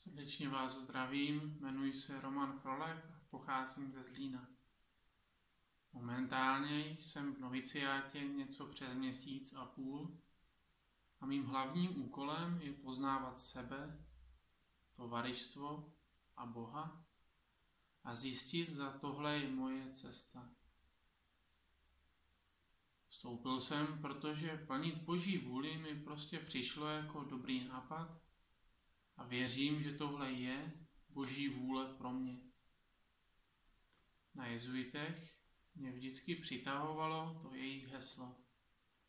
Srdečně vás zdravím, jmenuji se Roman Frolek a pocházím ze Zlína. Momentálně jsem v noviciátě něco přes měsíc a půl a mým hlavním úkolem je poznávat sebe, tovarištvo a Boha a zjistit, zda tohle je moje cesta. Vstoupil jsem, protože plnit Boží vůli mi prostě přišlo jako dobrý nápad a věřím, že tohle je Boží vůle pro mě. Na jezuitech mě vždycky přitahovalo to jejich heslo.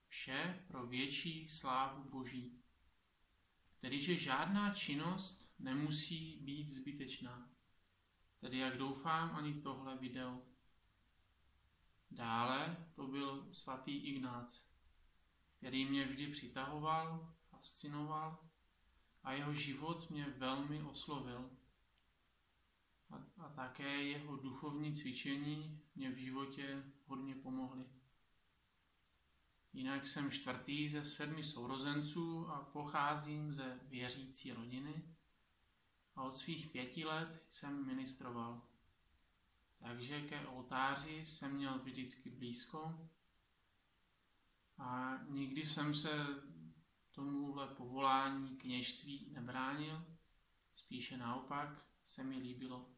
Vše pro větší slávu Boží. Tedy, že žádná činnost nemusí být zbytečná. Tedy, jak doufám, ani tohle video. Dále to byl svatý Ignác, který mě vždy přitahoval, fascinoval a jeho život mě velmi oslovil. A také jeho duchovní cvičení mě v životě hodně pomohly. Jinak jsem čtvrtý ze 7 sourozenců a pocházím ze věřící rodiny a od svých 5 let jsem ministroval. Takže ke oltáři jsem měl vždycky blízko a nikdy jsem se tomuhle povolání kněžství nebránil, spíše naopak se mi líbilo.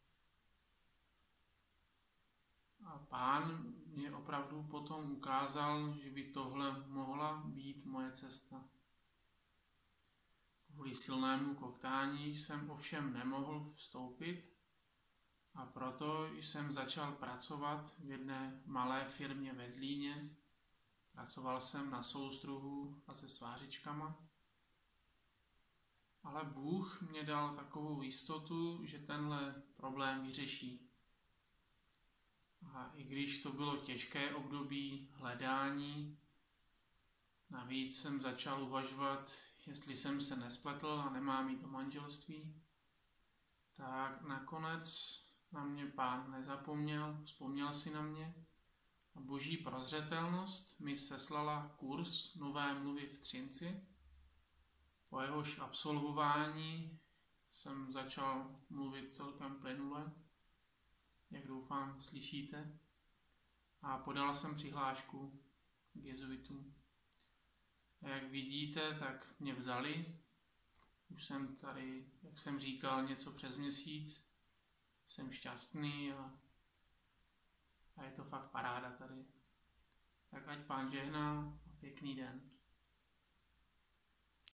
A Pán mě opravdu potom ukázal, že by tohle mohla být moje cesta. Kvůli silnému koktání jsem ovšem nemohl vstoupit a proto jsem začal pracovat v jedné malé firmě ve Zlíně. Pracoval jsem na soustruhu a se svářičkama. Ale Bůh mě dal takovou jistotu, že tenhle problém vyřeší. A i když to bylo těžké období hledání, navíc jsem začal uvažovat, jestli jsem se nespletl a nemám jít do manželství, tak nakonec na mě Pán nezapomněl, vzpomněl si na mě a Boží prozřetelnost mi seslala kurz Nové mluvy v Třinci. Po jehož absolvování jsem začal mluvit celkem plynule, jak doufám slyšíte, a podal jsem přihlášku k jezuitům. A jak vidíte, tak mě vzali. Už jsem tady, jak jsem říkal, něco přes měsíc. Jsem šťastný a je to fakt paráda tady. Tak ať Pán žehná a pěkný den.